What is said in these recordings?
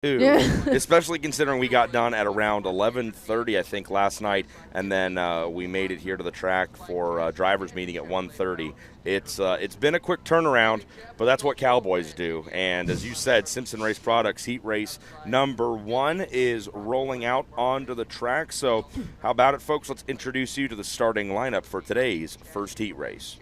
Ooh, Yeah. especially considering we got done at around 11:30, I think, last night, and then we made it here to the track for drivers meeting at 1:30. It's been a quick turnaround, but that's what Cowboys do. And as you said, Simpson Race Products Heat Race number 1 is rolling out onto the track. So how about it, folks? Let's introduce you to the starting lineup for today's first heat race.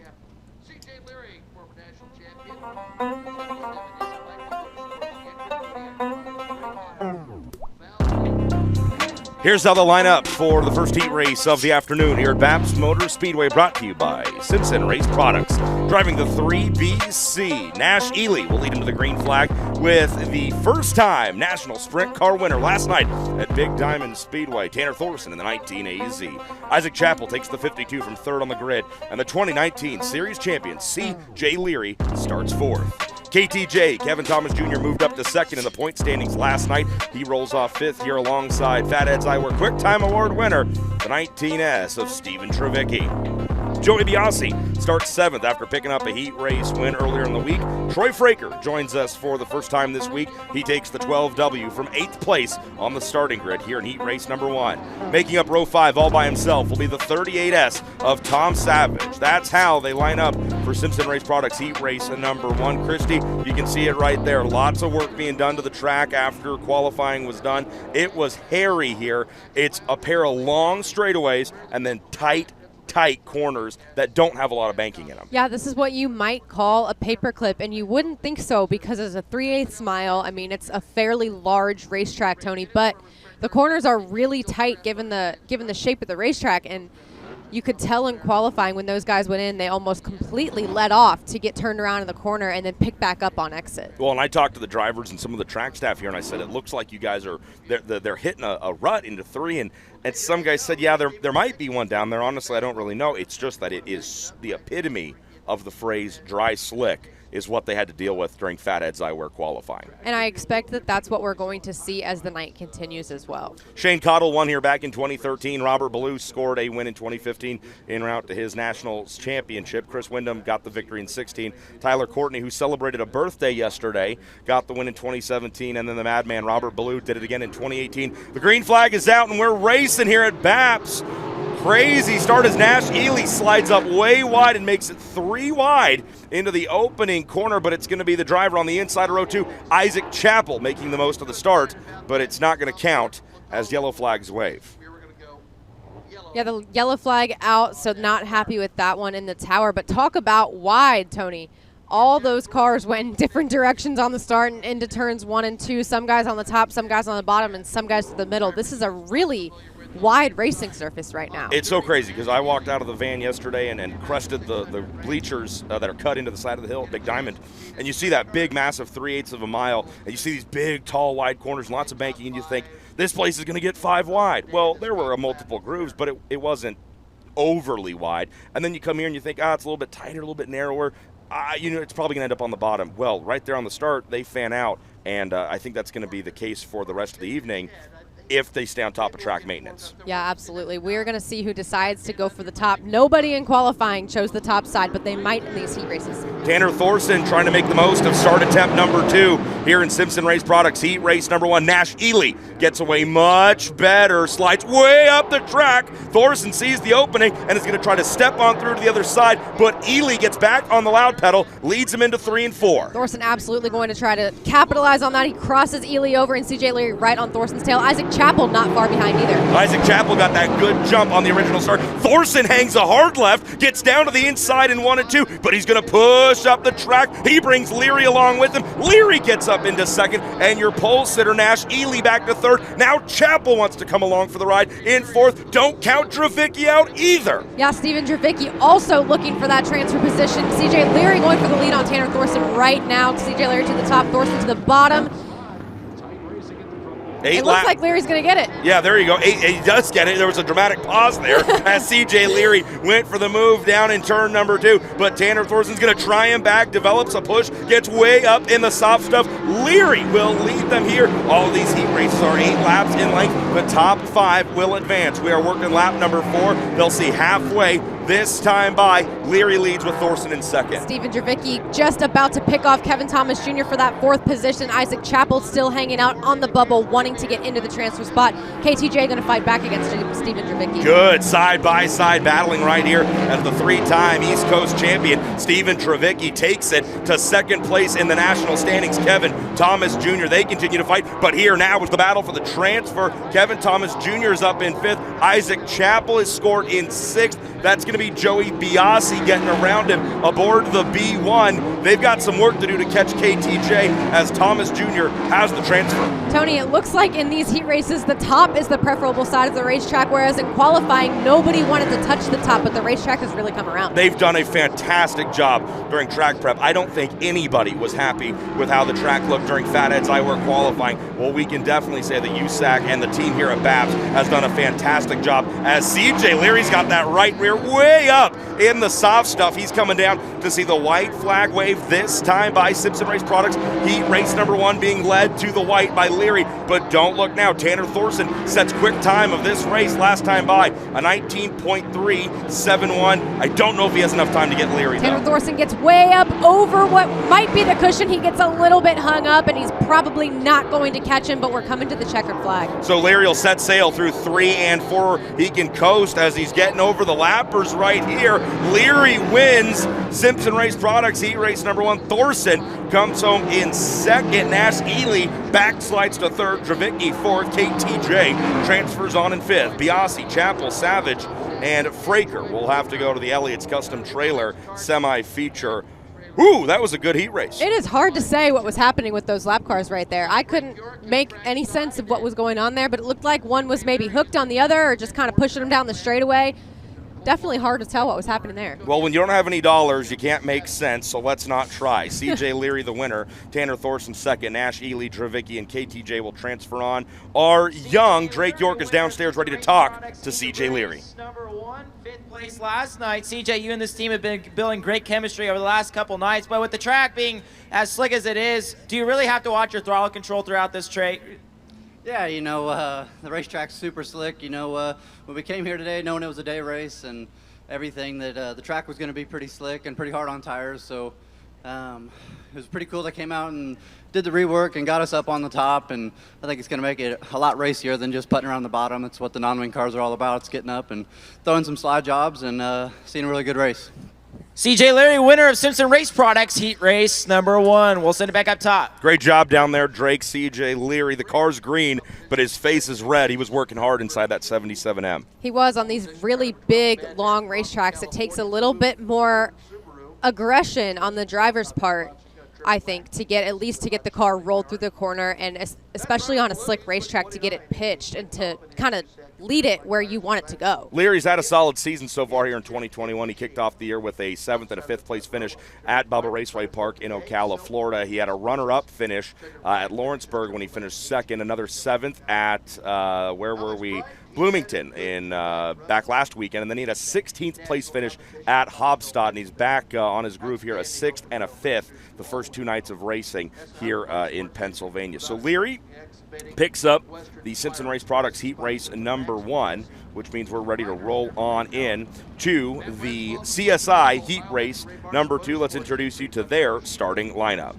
Here's how the lineup for the first heat race of the afternoon here at BAPS Motor Speedway, brought to you by Simpson Race Products. Driving the 3BC, Nash Ely will lead into the green flag with the first-time National Sprint Car winner last night at Big Diamond Speedway, Tanner Thorson in the 19 AZ. Isaac Chappell takes the 52 from third on the grid, and the 2019 Series champion C.J. Leary starts fourth. KTJ, Kevin Thomas Jr. moved up to second in the point standings last night. He rolls off fifth here alongside Fatheads Eyewear Quick Time Award winner, the 19S of Stephen Trevicki. Joey Biasi starts seventh after picking up a heat race win earlier in the week. Troy Fraker joins us for the first time this week. He takes the 12W from 8th place on the starting grid here in heat race number 1. Making up row 5 all by himself will be the 38S of Tom Savage. That's how they line up for Simpson Race Products heat race number 1. Christy, you can see it right there. Lots of work being done to the track after qualifying was done. It was hairy here. It's a pair of long straightaways and then tight corners that don't have a lot of banking in them. Yeah, this is what you might call a paperclip, and you wouldn't think so because it's a 3/8 mile. I mean, it's a fairly large racetrack, Tony, but the corners are really tight given the shape of the racetrack, and you could tell in qualifying when those guys went in, they almost completely let off to get turned around in the corner and then pick back up on exit. Well, and I talked to the drivers and some of the track staff here, and I said, it looks like you guys are they're hitting a rut into 3, and some guys said, yeah, there might be one down there. Honestly, I don't really know. It's just that it is the epitome of the phrase dry slick is what they had to deal with during Fatheads Eyewear qualifying. And I expect that that's what we're going to see as the night continues as well. Shane Cottle won here back in 2013. Robert Ballou scored a win in 2015 en route to his Nationals championship. Chris Wyndham got the victory in 16. Tyler Courtney, who celebrated a birthday yesterday, got the win in 2017. And then the madman Robert Ballou did it again in 2018. The green flag is out, and we're racing here at BAPS. Crazy start as Nash Ely slides up way wide and makes it 3 wide into the opening corner, but it's going to be the driver on the inside of row 2, Isaac Chappell, making the most of the start, but it's not going to count as yellow flags wave. Yeah, the yellow flag out, so not happy with that one in the tower. But talk about wide, Tony. All those cars went in different directions on the start and into turns 1 and 2. Some guys on the top, some guys on the bottom, and some guys to the middle. This is a really wide racing surface right now. It's so crazy because I walked out of the van yesterday and crested the bleachers that are cut into the side of the hill at Big Diamond, and you see that big, massive 3/8 of a mile, and you see these big, tall, wide corners, lots of banking, and you think, this place is going to get 5 wide. Well, there were multiple grooves, but it wasn't overly wide. And then you come here and you think, it's a little bit tighter, a little bit narrower. It's probably going to end up on the bottom. Well, right there on the start, they fan out, and I think that's going to be the case for the rest of the evening if they stay on top of track maintenance. Yeah, absolutely. We're going to see who decides to go for the top. Nobody in qualifying chose the top side, but they might in these heat races. Tanner Thorson trying to make the most of start attempt number 2 here in Simpson Race Products heat race number 1. Nash Ely gets away much better, slides way up the track. Thorson sees the opening and is going to try to step on through to the other side, but Ely gets back on the loud pedal, leads him into 3 and 4. Thorson absolutely going to try to capitalize on that. He crosses Ely over, and C.J. Leary right on Thorson's tail. Isaac Chappell not far behind either. Isaac Chappell got that good jump on the original start. Thorson hangs a hard left, gets down to the inside in 1 and 2, but he's going to push up the track. He brings Leary along with him. Leary gets up into second, and your pole sitter Nash Ely back to third. Now Chappell wants to come along for the ride in 4th. Don't count Trevicki out either. Yeah, Stephen Trevicki also looking for that transfer position. C.J. Leary going for the lead on Tanner Thorson right now. C.J. Leary to the top, Thorson to the bottom. It looks like Leary's going to get it. Yeah, there you go. He does get it. There was a dramatic pause there as C.J. Leary went for the move down in turn number 2. But Tanner Thorson's going to try him back, develops a push, gets way up in the soft stuff. Leary will lead them here. All of these heat races are 8 laps in length. The top 5 will advance. We are working lap number 4. They'll see halfway this time by. Leary leads with Thorson in second. Steven Dravicki just about to pick off Kevin Thomas Jr. for that 4th position. Isaac Chappell still hanging out on the bubble, wanting to get into the transfer spot. KTJ going to fight back against Steven Dravicki. Good side-by-side battling right here as the 3-time East Coast champion. Steven Dravicki takes it to second place in the national standings. Kevin Thomas Jr., they continue to fight, but here now is the battle for the transfer. Kevin Thomas Jr. is up in 5th. Isaac Chappell is scored in 6th. That's going to be Joey Biasi getting around him aboard the B1. They've got some work to do to catch KTJ as Thomas Jr. has the transfer. Tony, it looks like in these heat races, the top is the preferable side of the racetrack, whereas in qualifying, nobody wanted to touch the top, but the racetrack has really come around. They've done a fantastic job during track prep. I don't think anybody was happy with how the track looked during Fat Ed's iWork qualifying. Well, we can definitely say that USAC and the team here at BAPS has done a fantastic job as CJ Leary's got that right rear way up in the soft stuff. He's coming down to see the white flag wave, this time by Simpson Race Products. Heat race number 1 being led to the white by Leary, but don't look now. Tanner Thorson sets quick time of this race last time by, a 19.371. I don't know if he has enough time to get Leary, Tanner though. Thorson gets way up over what might be the cushion. He gets a little bit hung up, and he's probably not going to catch him, but we're coming to the checkered flag. So Leary will set sail through 3 and 4. He can coast as he's getting over the lappers right here. Leary wins Simpson Race Products heat race number 1. Thorson comes home in second. Nash Ely backslides to third. Dravicki fourth. KTJ transfers on in fifth. Biasi, Chappell, Savage, and Fraker will have to go to the Elliott's Custom Trailer semi-feature. Ooh, that was a good heat race. It is hard to say what was happening with those lap cars right there. I couldn't make any sense of what was going on there, but it looked like one was maybe hooked on the other or just kind of pushing them down the straightaway. Definitely hard to tell what was happening there. Well, when you don't have any dollars, you can't make sense, so let's not try. CJ Leary the winner, Tanner Thorson second, Nash Ely, Dravicki, and KTJ will transfer on. Our young Drake York is downstairs ready to talk to CJ Leary. Number 1, 5th place last night. CJ, you and this team have been building great chemistry over the last couple nights, but with the track being as slick as it is, do you really have to watch your throttle control throughout this track? Yeah, you know, the racetrack's super slick. You know, when we came here today, knowing it was a day race and everything, that the track was going to be pretty slick and pretty hard on tires. So it was pretty cool. They came out and did the rework and got us up on the top. And I think it's going to make it a lot racier than just putting around the bottom. It's what the non-wing cars are all about. It's getting up and throwing some slide jobs and seeing a really good race. CJ Leary, winner of Simpson Race Products heat race number 1. We'll send it back up top. Great job down there, Drake. CJ Leary. The car's green, but his face is red. He was working hard inside that 77M. He was on these really big, long racetracks. It takes a little bit more aggression on the driver's part, I think, to get at least to get the car rolled through the corner, and especially on a slick racetrack to get it pitched and to kind of lead it where you want it to go. Leary's had a solid season so far here in 2021. He kicked off the year with a 7th and a 5th place finish at Bubba Raceway Park in Ocala, Florida. He had a runner-up finish at Lawrenceburg when he finished second, another 7th at, where were we? Bloomington in back last weekend, and then he had a 16th place finish at Hobstadt, and he's back on his groove here, a 6th and a 5th the first 2 nights of racing here in Pennsylvania. So Leary picks up the Simpson Race Products heat race number 1, which means we're ready to roll on in to the CSI heat race number 2. Let's introduce you to their starting lineup.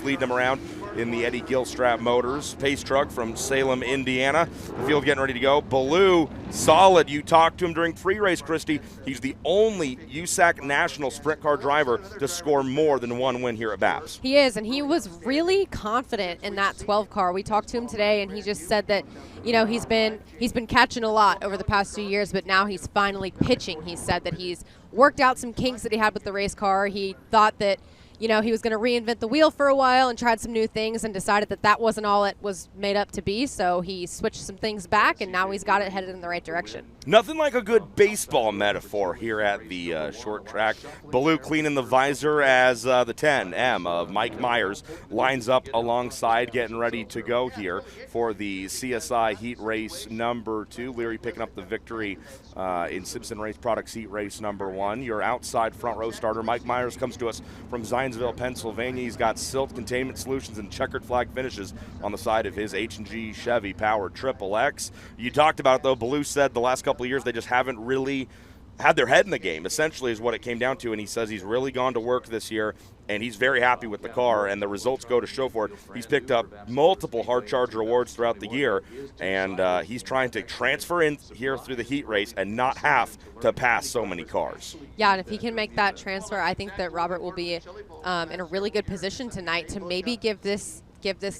leading them around in the Eddie Gilstrap Motors pace truck from Salem, Indiana. The field getting ready to go. Baloo, solid. You talked to him during pre-race, Christy. He's the only USAC national sprint car driver to score more than one win here at BAPS. He is, and he was really confident in that 12 car. We talked to him today, and he just said that, you know, he's been catching a lot over the past 2 years, but now he's finally pitching. He said that he's worked out some kinks that he had with the race car. He thought that, you know, he was going to reinvent the wheel for a while and tried some new things and decided that that wasn't all it was made up to be. So he switched some things back, and now he's got it headed in the right direction. Nothing like a good baseball metaphor here at the short track. Baloo cleaning the visor as the 10M of Mike Myers lines up alongside, getting ready to go here for the CSI Heat Race number 2. Leary picking up the victory in Simpson Race Products Heat Race number 1. Your outside front row starter, Mike Myers, comes to us from Zionsville, Pennsylvania. He's got silt containment solutions and checkered flag finishes on the side of his H&G Chevy powered Triple X. You talked about it, though. Baloo said the last couple of years they just haven't really had their head in the game, essentially, is what it came down to. And he says he's really gone to work this year, and he's very happy with the car, and the results go to show for it. He's picked up multiple hard charger awards throughout the year, and he's trying to transfer in here through the heat race and not have to pass so many cars. Yeah, and if he can make that transfer, I think that Robert will be in a really good position tonight to maybe give this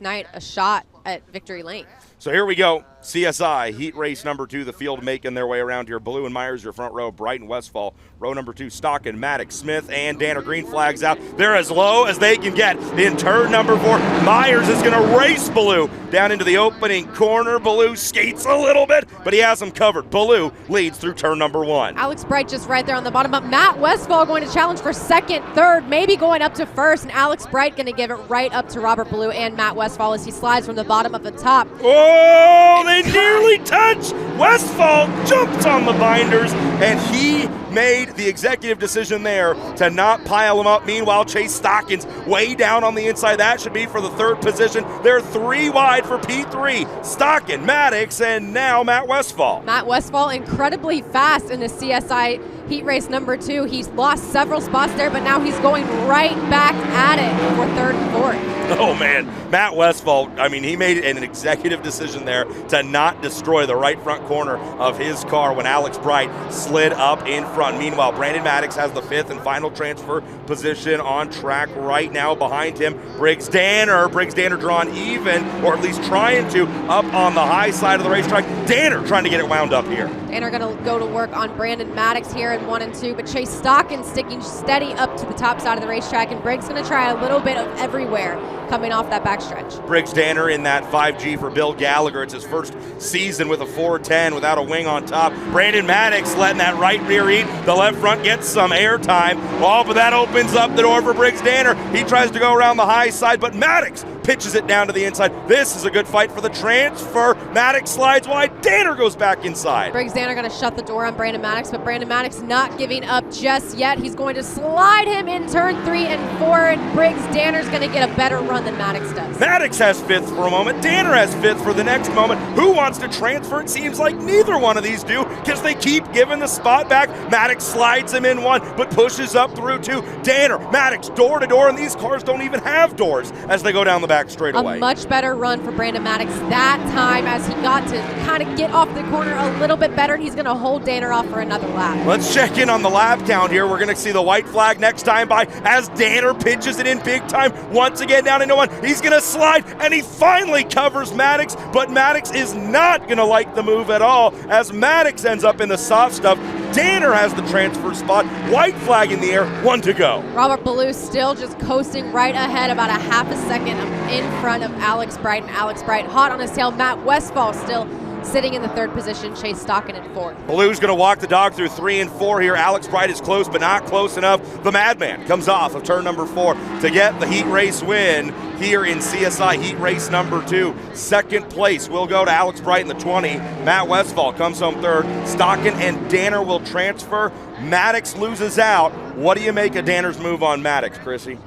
night a shot at victory lane. So here we go. CSI Heat Race number 2, the field making their way around here. Baloo and Myers, your front row. Brighton, Westfall, row number 2. Stockton, Maddox, Smith, and Danner. Green flags out. They're as low as they can get in turn number 4. Myers is going to race Baloo down into the opening corner. Baloo skates a little bit, but he has him covered. Baloo leads through turn number 1. Alex Bright just right there on the bottom, but Matt Westfall going to challenge for second, third, maybe going up to first, and Alex Bright going to give it right up to Robert Baloo and Matt Westfall as he slides from the bottom of the top. Oh, they nearly touch. Westfall jumps on the binders, and he made the executive decision there to not pile them up. Meanwhile, Chase Stockton's way down on the inside. That should be for the 3rd position. They're 3 wide for P3. Stockton, Maddox, and now Matt Westfall. Matt Westfall incredibly fast in the CSI Heat Race number 2. He's lost several spots there, but now he's going right back at it for 3rd and 4th. Oh, man. Matt Westfall, I mean, he made an executive decision there to not destroy the right front corner of his car when Alex Bright slid up in front. Meanwhile, Brandon Maddox has the 5th and final transfer position on track right now. Behind him, Briggs Danner drawn even, or at least trying to, up on the high side of the racetrack. Danner trying to get it wound up here. Danner going to go to work on Brandon Maddox here in 1 and 2, but Chase Stockton sticking steady up to the top side of the racetrack, and Briggs going to try a little bit of everywhere coming off that backstretch. Briggs Danner in that 5G for Bill Gallagher. It's his first season with a 410 without a wing on top. Brandon Maddox letting that right rear eat. The left front gets some airtime. Oh, but that opens up the door for Briggs Danner. He tries to go around the high side, but Maddox pitches it down to the inside. This is a good fight for the transfer. Maddox slides wide. Danner goes back inside. Briggs Danner going to shut the door on Brandon Maddox, but Brandon Maddox not giving up just yet. He's going to slide him in turn 3 and 4, and Briggs Danner's going to get a better run than Maddox does. Maddox has 5th for a moment. Danner has 5th for the next moment. Who wants to transfer? It seems like neither one of these do, because they keep giving the spot back. Maddox slides him in 1, but pushes up through 2. Danner, Maddox, door to door, and these cars don't even have doors as they go down the back straightaway. A much better run for Brandon Maddox that time as he got to kind of get off the corner a little bit better, and he's going to hold Danner off for another lap. Let's check in on the lap count here. We're going to see the white flag next time by as Danner pitches it in big time once again down into 1. He's going to slide, and he finally covers Maddox, but Maddox is not going to like the move at all as Maddox ends up in the soft stuff. Danner has the transfer spot. White flag in the air, 1 to go. Robert Baloo still just coasting right ahead, about a half a second in front of Alex Bright, and Alex Bright hot on his tail. Matt Westfall still sitting in the 3rd position, Chase Stockton in 4th. Baloo's going to walk the dog through 3 and 4 here. Alex Bright is close, but not close enough. The Madman comes off of turn number 4 to get the heat race win here in CSI Heat Race number 2. 2nd place will go to Alex Bright in the 20. Matt Westfall comes home 3rd. Stockton and Danner will transfer. Maddox loses out. What do you make of Danner's move on Maddox, Chrissy?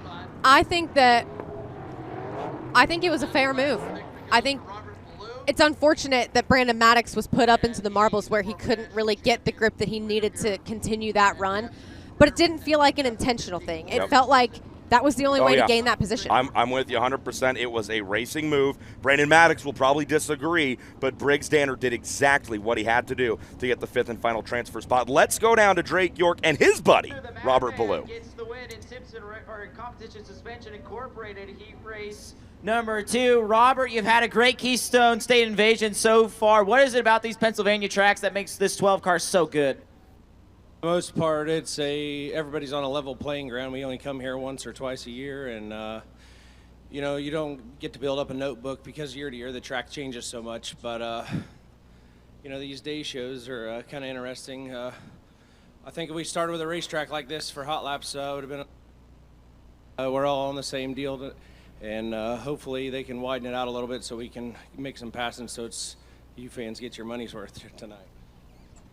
I think it was a fair move. I think it's unfortunate that Brandon Maddox was put up into the marbles where he couldn't really get the grip that he needed to continue that run, but it didn't feel like an intentional thing. It felt like that was the only way to gain that position. I'm with you 100%. It was a racing move. Brandon Maddox will probably disagree, but Briggs Danner did exactly what he had to do to get the 5th and final transfer spot. Let's go down to Drake York and his buddy, Robert Ballou. Gets the win in Simpson Competition Suspension Incorporated Heat Race number 2. Robert, you've had a great Keystone State Invasion so far. What is it about these Pennsylvania tracks that makes this 12 car so good? For the most part, it's everybody's on a level playing ground. We only come here once or twice a year, and you know, you don't get to build up a notebook because year to year the track changes so much. But you know, these day shows are kind of interesting. I think if we started with a racetrack like this for hot laps, it would have been. We're all on the same deal, and hopefully they can widen it out a little bit so we can make some passing, so it's you fans get your money's worth tonight.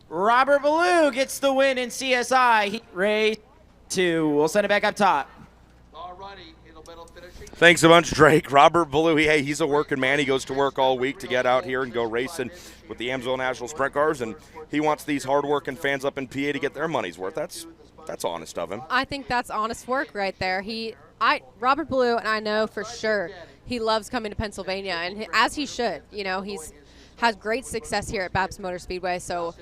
Robert Ballou gets the win in CSI Heat Race 2. We'll send it back up top. Thanks a bunch, Drake. Robert Ballou, he's a working man. He goes to work all week to get out here and go racing with the Amsoil National Sprint Cars, and he wants these hard-working fans up in PA to get their money's worth. That's honest of him. I think that's honest work right there. Robert Ballou, and I know for sure he loves coming to Pennsylvania, and as he should. You know, he's has great success here at BAPS Motor Speedway, so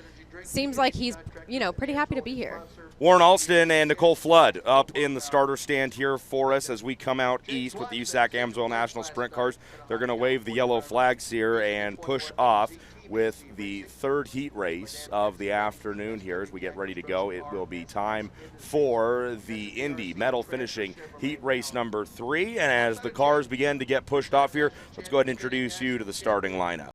seems like he's, you know, pretty happy to be here. Warren Alston and Nicole Flood up in the starter stand here for us as we come out east with the USAC Amsoil National Sprint Cars. They're going to wave the yellow flags here and push off with the 3rd heat race of the afternoon here as we get ready to go. It will be time for the Indy medal finishing heat race number 3. And as the cars begin to get pushed off here, let's go ahead and introduce you to the starting lineup.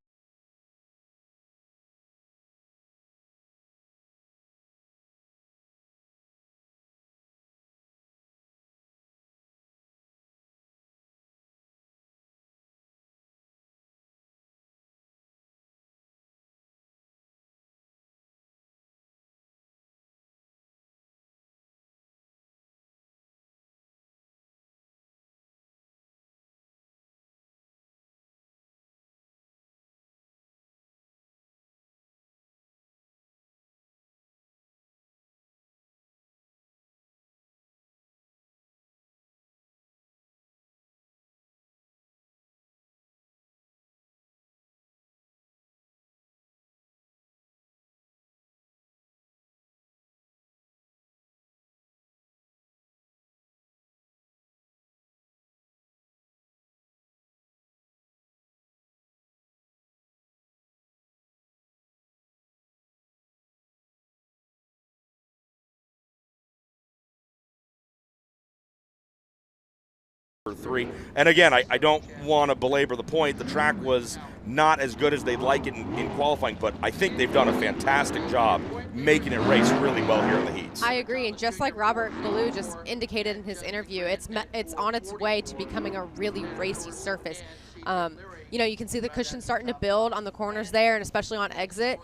Three. And again, I don't want to belabor the point. The track was not as good as they'd like it in qualifying, but I think they've done a fantastic job making it race really well here in the heats. I agree, and just like Robert Ballou just indicated in his interview, it's on its way to becoming a really racy surface. You know, you can see the cushion starting to build on the corners there, and especially on exit.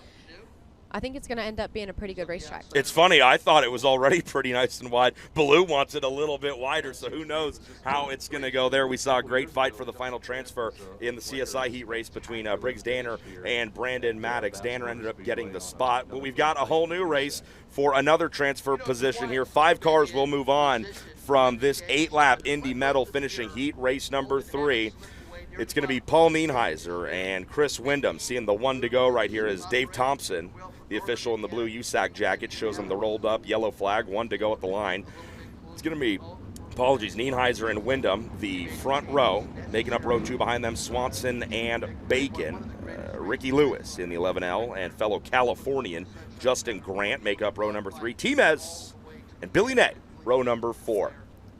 I think it's going to end up being a pretty good racetrack. It's funny. I thought it was already pretty nice and wide. Ballou wants it a little bit wider, so who knows how it's going to go there. We saw a great fight for the final transfer in the CSI heat race between Briggs Danner and Brandon Maddox. Danner ended up getting the spot, but we've got a whole new race for another transfer position here. 5 cars will move on from this 8-lap Indy medal finishing heat, race number 3. It's going to be Paul Nienheiser and Chris Wyndham. Seeing the 1 to go right here is Dave Thompson, the official in the blue USAC jacket, shows him the rolled up yellow flag, 1 to go at the line. It's going to be, Nienheiser and Wyndham, the front row. Making up row 2 behind them, Swanson and Bacon. Ricky Lewis in the 11L and fellow Californian Justin Grant make up row number 3. Timez and Billy Ney, row number 4.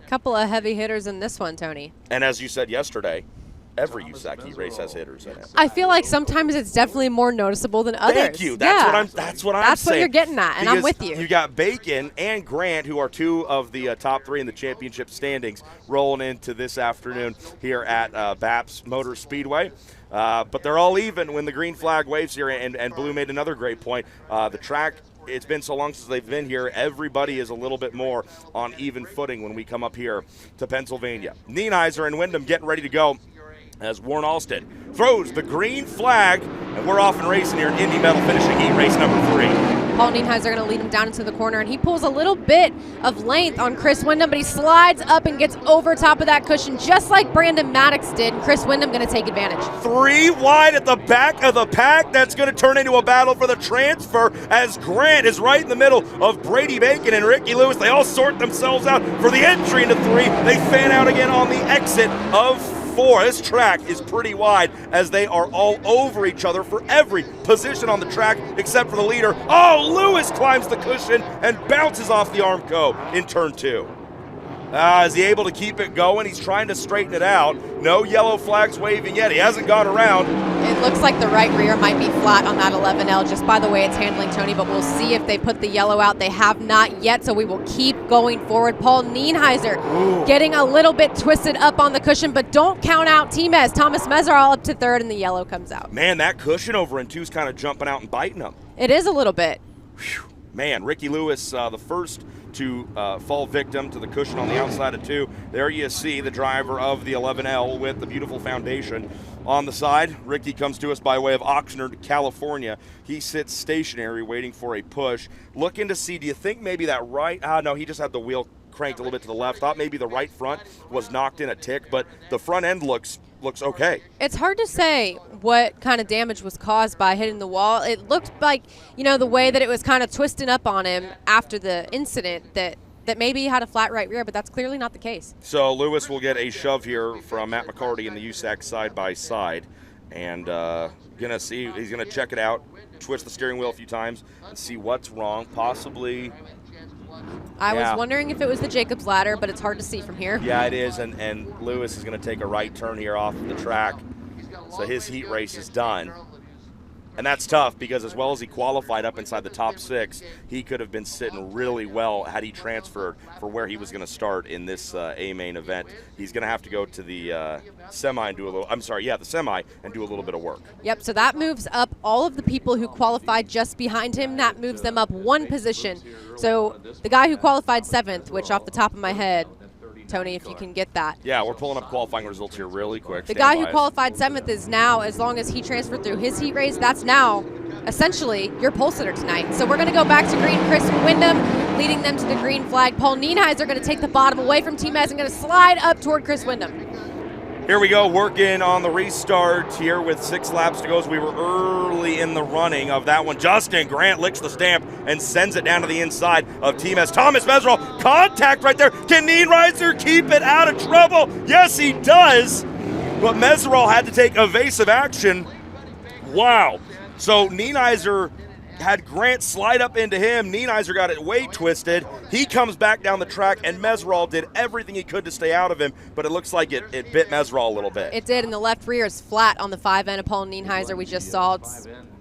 Couple of heavy hitters in this one, Tony. And as you said yesterday, every USAC heat race has hitters in it. I feel like sometimes it's definitely more noticeable than others. Thank you. That's what I'm saying. That's what you're getting at, and I'm with you. You got Bacon and Grant, who are 2 of the top 3 in the championship standings, rolling into this afternoon here at BAPS Motor Speedway. But they're all even when the green flag waves here, and Blue made another great point. The track, it's been so long since they've been here, everybody is a little bit more on even footing when we come up here to Pennsylvania. Nienheiser and Wyndham getting ready to go as Warren Alston throws the green flag, and we're off and racing here in Indy medal finishing heat race number 3. Paul Nienheiser going to lead him down into the corner, and he pulls a little bit of length on Chris Windham, but he slides up and gets over top of that cushion just like Brandon Maddox did, and Chris Windham going to take advantage. 3 wide at the back of the pack. That's going to turn into a battle for the transfer as Grant is right in the middle of Brady Bacon and Ricky Lewis. They all sort themselves out for the entry into 3. They fan out again on the exit of 4. This track is pretty wide as they are all over each other for every position on the track except for the leader. Oh, Lewis climbs the cushion and bounces off the Armco in turn 2. Is he able to keep it going? He's trying to straighten it out. No yellow flags waving yet. He hasn't gone around. It looks like the right rear might be flat on that 11L just by the way it's handling, Tony, but we'll see if they put the yellow out. They have not yet, so we will keep going forward. Paul Nienheiser getting a little bit twisted up on the cushion, but don't count out T-Mez. Thomas Meserol up to 3rd, and the yellow comes out. Man, that cushion over in 2 is kind of jumping out and biting him. It is a little bit. Whew. Man, Ricky Lewis, the first to fall victim to the cushion on the outside of 2. There you see the driver of the 11L with the beautiful foundation on the side. Ricky comes to us by way of Oxnard, California. He sits stationary waiting for a push. Looking to see, do you think maybe that right? No, he just had the wheel cranked a little bit to the left. Thought maybe the right front was knocked in a tick, but the front end looks okay. It's hard to say what kind of damage was caused by hitting the wall. It looked like, the way that it was kind of twisting up on him after the incident that maybe he had a flat right rear, but that's clearly not the case. So Lewis will get a shove here from Matt McCarty in the USAC side by side, and gonna see, he's gonna check it out, twist the steering wheel a few times and see what's wrong, possibly. I was wondering if it was the Jacobs ladder, but it's hard to see from here. Yeah, it is, and Lewis is going to take a right turn here off the track, so his heat race is done. And that's tough because as well as he qualified up inside the top 6, he could have been sitting really well had he transferred for where he was going to start in this A-main event. He's going to have to go to the semi and do a little, the semi and do a little bit of work. Yep, so that moves up all of the people who qualified just behind him. That moves them up 1 position. So the guy who qualified 7th, which off the top of my head, Tony, if you can get that. Yeah, we're pulling up qualifying results here really quick. The guy who qualified 7th is now, as long as he transferred through his heat race, that's now essentially your pole sitter tonight. So we're going to go back to green. Chris Windham leading them to the green flag. Paul Nienheiser going to take the bottom away from T-Mez and going to slide up toward Chris Windham. Here we go, working on the restart here with 6 laps to go as we were early in the running of that one. Justin Grant licks the stamp and sends it down to the inside of T-Mez. Thomas Meserol, contact right there. Can Nienheiser keep it out of trouble? Yes, he does. But Meserol had to take evasive action. Wow. So Nienheiser had Grant slide up into him. Nienheiser got it way twisted. He comes back down the track, and Meserol did everything he could to stay out of him, but it looks like it bit Meserol a little bit. It did, and the left rear is flat on the 5 end of Paul Nienheiser. We just saw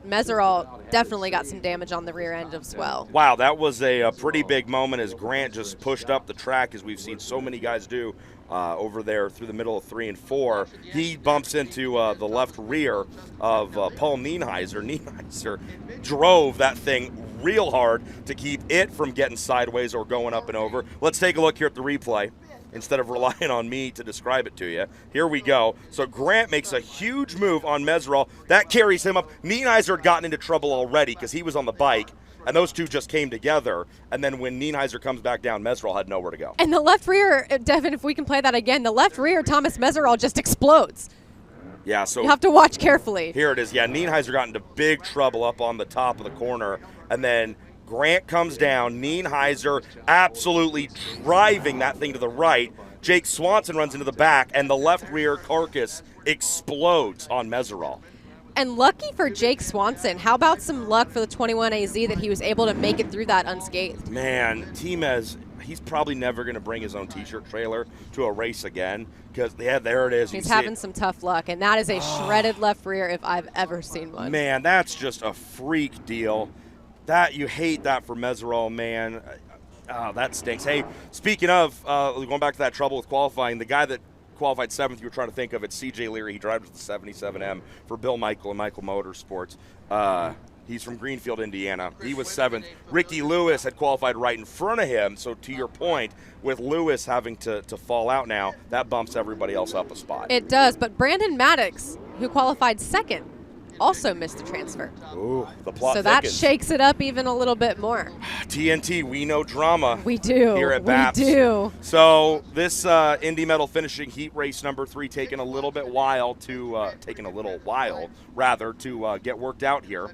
Meserol definitely got some damage on the rear end as well. Wow, that was a pretty big moment as Grant just pushed up the track, as we've seen so many guys do over there through the middle of 3 and 4. He bumps into the left rear of Paul Nienheiser. Nienheiser drove that thing real hard to keep it from getting sideways or going up and over. Let's take a look here at the replay instead of relying on me to describe it to you. Here we go. So Grant makes a huge move on Meserol. That carries him up. Nienheiser had gotten into trouble already because he was on the bike, and those two just came together. And then when Nienheiser comes back down, Meserol had nowhere to go. And the left rear, Devin, if we can play that again, the left rear, Thomas Meserol just explodes. Yeah, so you have to watch carefully. Here it is. Yeah, Nienheiser got into big trouble up on the top of the corner, and then Grant comes down. Nienheiser absolutely driving that thing to the right. Jake Swanson runs into the back, and the left rear carcass explodes on Meserol. And lucky for Jake Swanson. How about some luck for the 21AZ that he was able to make it through that unscathed? Man, T-Mez, he's probably never going to bring his own T-shirt trailer to a race again because, yeah, there it is. He's having some tough luck, and that is a shredded left rear if I've ever seen one. Man, that's just a freak deal. That you hate that for Meserol, man. Oh, that stinks. Hey, speaking of going back to that trouble with qualifying, the guy that qualified 7th you were trying to think of, it's CJ Leary. He drives the 77M for Bill Michael and Michael Motorsports. He's from Greenfield, Indiana. He was 7th. Ricky Lewis had qualified right in front of him. So to your point, with Lewis having to fall out now, that bumps everybody else up a spot. It does, but Brandon Maddox, who qualified 2nd, also missed the transfer. Ooh, the plot So that thickens. shakes it up even a little bit more. TNT, we know drama. We do. Here at BAPS. We do. So this Indy Medal finishing heat race number 3 taking a little while to get worked out here.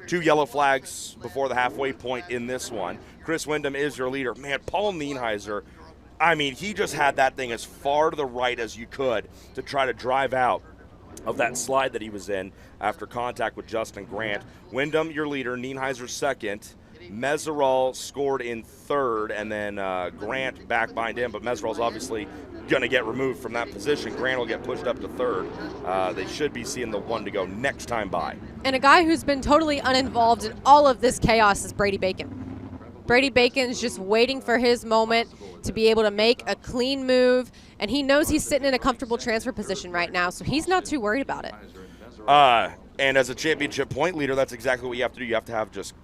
2 yellow flags before the halfway point in this one. Chris Windham is your leader. Man, Paul Nienheiser, I mean, he just had that thing as far to the right as you could to try to drive out of that slide that he was in after contact with Justin Grant. Windham, your leader, Nienheiser second. Meserol scored in third, and then Grant back behind him, but Meserol's obviously going to get removed from that position. Grant will get pushed up to third. They should be seeing the 1 to go next time by. And a guy who's been totally uninvolved in all of this chaos is Brady Bacon. Brady Bacon's just waiting for his moment to be able to make a clean move, and he knows he's sitting in a comfortable transfer position right now, so he's not too worried about it. And as a championship point leader, that's exactly what you have to do. You have to have just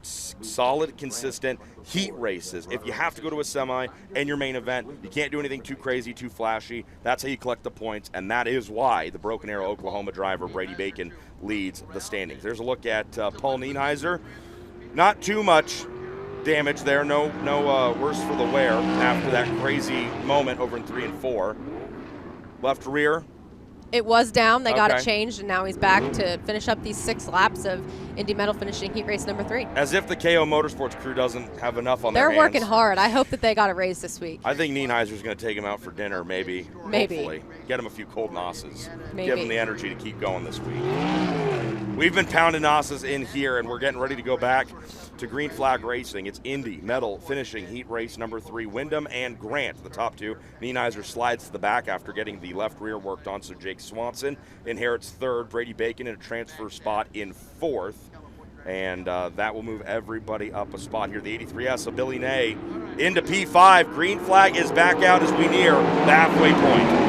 solid, consistent heat races. If you have to go to a semi and your main event, you can't do anything too crazy, too flashy. That's how you collect the points, and that is why the Broken Arrow, Oklahoma driver Brady Bacon leads the standings. There's a look at Paul Nienheiser. Not too much damage there. No worse for the wear after that crazy moment over in 3 and 4. Left rear. It was down. They got Okay. it changed, and now he's back to finish up these 6 laps of Indy Medal finishing heat race number 3. As if the KO Motorsports crew doesn't have enough on their They're hands. working hard. I hope that they got a raise this week. I think Nienheiser's going to take him out for dinner, maybe. Maybe. Hopefully. Get him a few cold nosses. Maybe. Give him the energy to keep going this week. We've been pounding nosses in here, and we're getting ready to go back to Green Flag Racing. It's Indy Medal finishing heat race number 3. Windham and Grant, the top 2. Nienheiser slides to the back after getting the left rear worked on, so Jake Swanson inherits third. Brady Bacon in a transfer spot in 4th. And that will move everybody up a spot here. The 83S of Billy Ney into P5. Green flag is back out as we near the halfway point.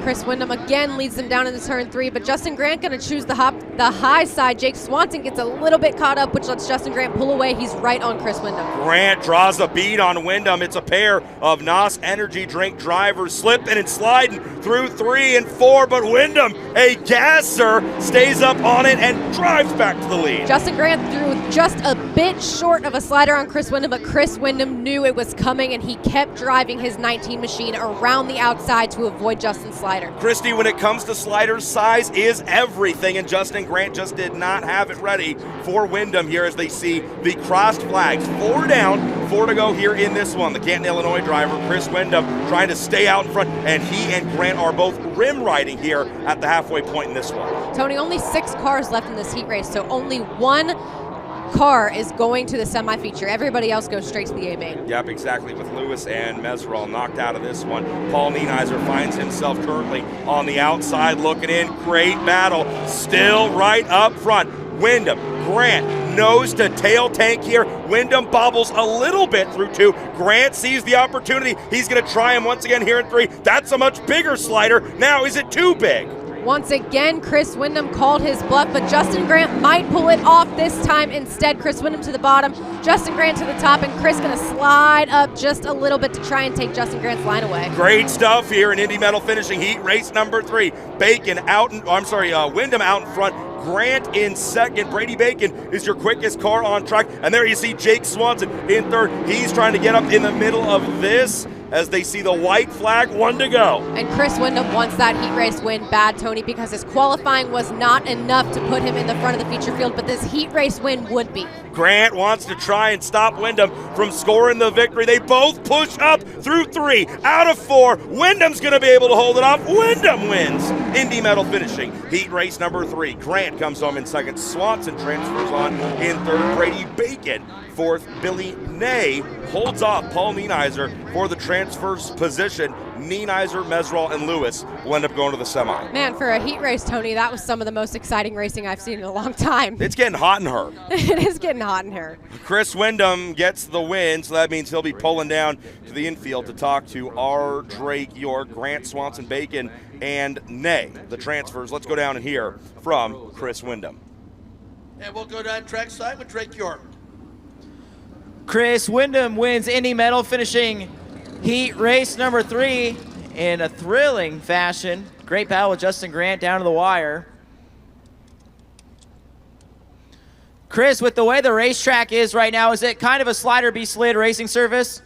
Chris Windham again leads them down into turn 3, but Justin Grant going to choose the high side. Jake Swanson gets a little bit caught up, which lets Justin Grant pull away. He's right on Chris Windham. Grant draws a bead on Windham. It's a pair of NOS energy drink drivers slipping and sliding through 3 and 4, but Windham, a gasser, stays up on it and drives back to the lead. Justin Grant threw just a bit short of a slider on Chris Windham, but Chris Windham knew it was coming, and he kept driving his 19 machine around the outside to avoid Justin's slider. Christy, when it comes to sliders, size is everything, and Justin Grant just did not have it ready for Windham here as they see the crossed flags. 4 down, 4 to go here in this one. The Canton, Illinois driver, Chris Windham, trying to stay out in front, and he and Grant are both rim riding here at the halfway point in this one. Tony, only 6 cars left in this heat race, so only 1 car is going to the semi-feature. Everybody else goes straight to the A main. Yep, exactly, with Lewis and Meserol knocked out of this one. Paul Nienheiser finds himself currently on the outside looking in. Great battle, still right up front. Windham, Grant, nose to tail tank here. Windham bobbles a little bit through 2. Grant sees the opportunity. He's going to try him once again here in 3. That's a much bigger slider. Now, is it too big? Once again, Chris Windham called his bluff, but Justin Grant might pull it off this time instead. Chris Windham to the bottom, Justin Grant to the top, and Chris going to slide up just a little bit to try and take Justin Grant's line away. Great stuff here in Indy Medal finishing heat race number 3. Windham out in front. Grant in second. Brady Bacon is your quickest car on track. And there you see Jake Swanson in third. He's trying to get up in the middle of this as they see the white flag, 1 to go. And Chris Windham wants that heat race win bad, Tony, because his qualifying was not enough to put him in the front of the feature field, but this heat race win would be. Grant wants to try and stop Windham from scoring the victory. They both push up through 3 out of 4. Windham's going to be able to hold it off. Windham wins Indy Medal finishing heat race number 3. Grant comes home in second. Swanson transfers on in third. Brady Bacon fourth. Billy Ney holds off Paul Nienheiser for the transfers position. Nienheiser, Meserol, and Lewis will end up going to the semi. Man, for a heat race, Tony, that was some of the most exciting racing I've seen in a long time. It's getting hot in her. It is getting hot in here. Chris Windham gets the win, so that means he'll be pulling down to the infield to talk to R. Drake York, Grant, Swanson, Bacon, and Ney, the transfers. Let's go down and hear from Chris Windham. And we'll go down track side with Drake York. Chris Windham wins Indy Medal finishing heat race number 3 in a thrilling fashion. Great battle with Justin Grant down to the wire. Chris, with the way the racetrack is right now, is it kind of a slider be slid racing surface?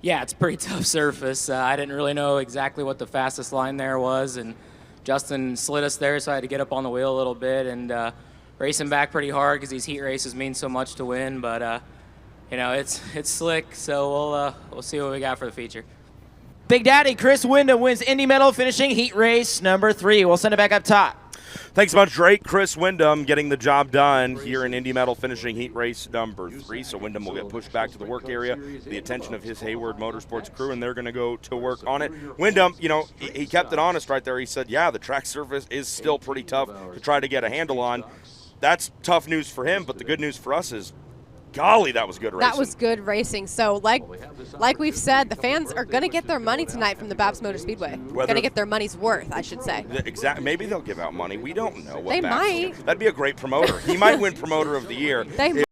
Yeah, it's a pretty tough surface. I didn't really know exactly what the fastest line there was, and Justin slid us there, so I had to get up on the wheel a little bit and racing back pretty hard because these heat races mean so much to win. But you know, it's slick, so we'll see what we got for the feature. Big Daddy Chris Wyndham wins Indy Medal, finishing heat race number 3. We'll send it back up top. Thanks so much, Drake. Chris Wyndham getting the job done here in Indy Medal, finishing heat race number 3. So Wyndham will get pushed back to the work area, the attention of his Hayward Motorsports crew, and they're going to go to work on it. Wyndham, you know, he kept it honest right there. He said, yeah, the track surface is still pretty tough to try to get a handle on. That's tough news for him, but the good news for us is, golly, that was good racing. That was good racing. So, like we've said, the fans are going to get their money tonight from the BAPS Motor Speedway. Going to get their money's worth, I should say. Exactly. Maybe they'll give out money. We don't know. They might. That'd be a great promoter. He might win Promoter of the Year.